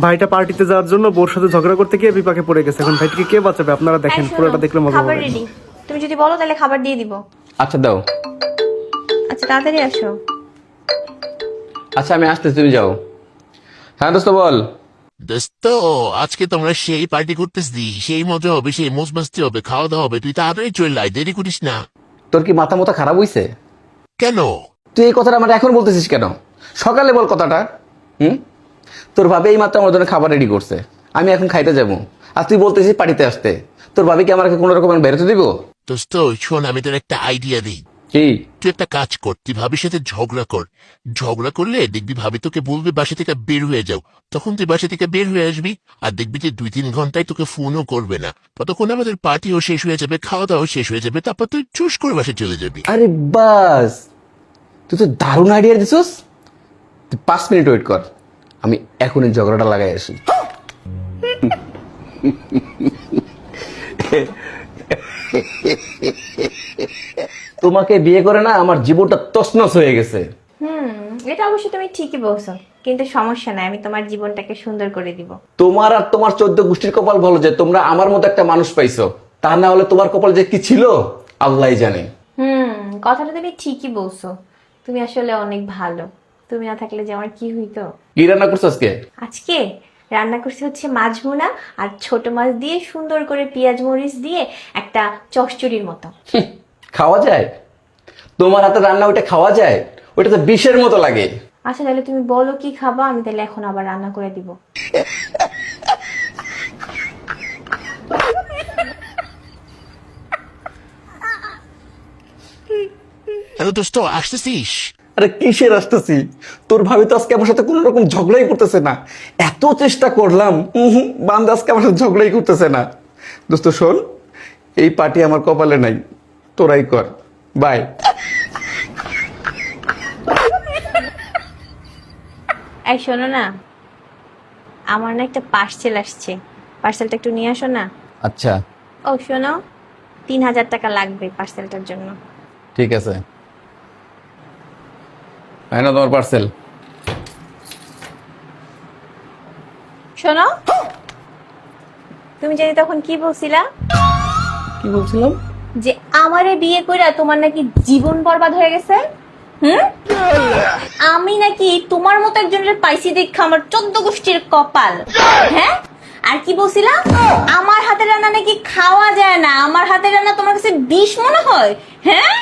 ভাইটা পার্টিতে যাওয়ার জন্য বোর সাথে ঝগড়া করতে গিয়ে বিপাকে পড়ে গেছে। এখন ভাইটিকে কে বাঁচাবে? আপনারা দেখেন, পুরোটা দেখলে মজা খাবার হবে। রেডি, তুমি যদি বলো তাহলে খাবার দিয়ে দিব। আচ্ছা দাও। আচ্ছা তাড়াতাড়ি আসো। আচ্ছা আমি আসতেছি, তুমি যাও। হ্যাঁ দোস্ত বল। দোস্ত আজকে তোমরা সেই পার্টি করতেছি, সেই মজা হবে, সেই মোজ মাস্তি হবে, খাওয়া দাওয়া হবে। তুই তাড়াতাড়ি চলে আয়, দেরি করিস না। তোর কি মাথা মতো খারাপ হইছে? কেন? তুই এই কথাটা আমার এখন বলতেছিস কেন? সকালে বল কথাটা। তোর ভাবে এই মাত্র আমার জন্য খাবার রেডি করছে, আমি এখন খাইতে যাবো, আর তুই বলতেছিস পার্টিতে আসতে। তোর ভাবি কি আমাকে কোনো রকম বেরোতে দিব? দোস্ত শোন, আমি তোর একটা আইডিয়া দিই। কি? তুই একটা কাজ কর, তুই ভাবির সাথে ঝগড়া কর। ঝগড়া করলে দেখবি ভাবি তোকে বলবে বাসা থেকে বের হয়ে যাও। তখন তুই বাসা থেকে বের হয়ে আসবি, আর দেখবি যে 2-3 ঘন্টায় তোকে ফোনও করবে না। ততক্ষণ আমাদের পার্টিও শেষ হয়ে যাবে, খাওয়া দাওয়াও শেষ হয়ে যাবে, তারপর তুই চুস করে বাসে চলে যাবি। আরে বাস, তুই তো দারুণ আইডিয়া দিছিস। তুই 5 মিনিট ওয়েট কর, আমি এখনই ঝগড়াটা লাগাই আসি। তোমাকে বিয়ে করে না আমার জীবনটা তছনছ হয়ে গেছে। এটা অবশ্য তুমি ঠিকই বলছো, কিন্তু সমস্যা নাই, আমি তোমার জীবনটাকে সুন্দর করে দিব। তোমার আর তোমার 14 গোষ্ঠীর কপাল ভালো যে তোমরা আমার মতো একটা মানুষ পাইছো, তা না হলে তোমার কপাল যে কি ছিল আল্লাহই জানে। কথাটা তুমি ঠিকই বলছো, তুমি আসলে অনেক ভালো। তুমি না থাকলে যে আমার কি হইতো। কি রান্না করছো আজকে? আজকে রান্না করছি হচ্ছে মাছ ভুনা, আর ছোট মাছ দিয়ে সুন্দর করে পেঁয়াজ মরিচ দিয়ে একটা চচ্চড়ির মতো। খাওয়া যায়? তোমার হাতে রান্না ওইটা খাওয়া যায়? ওইটা তো বিষের মতো লাগে। আচ্ছা তাহলে তুমি বলো কি খাবা, আমি তাহলে এখন আবার রান্না করে দিব। হ্যালো দোস্ত, আসতেছিস? আরে কিসের আসতেছি? তোর ভাবি তো আজকে আমার সাথে কোনো রকম ঝগড়াই করতেছে না। এত চেষ্টা করলাম, বান্দা আজকে আমার সাথে ঝগড়াই করতেছে না। দোস্ত শোন, এই পার্টি আমার কপালে নাই, তোরাই কর। বাই। এই শোনো না, আমার না একটা পার্সেল আসছে, পার্সেলটা একটু নিয়ে আসো না। আচ্ছা ও শোনো, 3000 টাকা লাগবে পার্সেলটার জন্য। ঠিক আছে, হয় না তোমার পার্সেল। শোনো, তুমি জানি তখন কি বলছিলা? কি বলছিলাম? যে আমারে বিয়ে কইরা তোমার নাকি জীবন বরবাদ হয়ে গেছে। আমি নাকি তোমার মতো একজনের পাইছি দেখা আমার 14 গোষ্ঠীর কপাল। হ্যাঁ, আর কি বলছিলা? আমার হাতের রান্না নাকি খাওয়া যায় না, আমার হাতের রান্না তোমার কাছে বিষ মনে হয়। হ্যাঁ।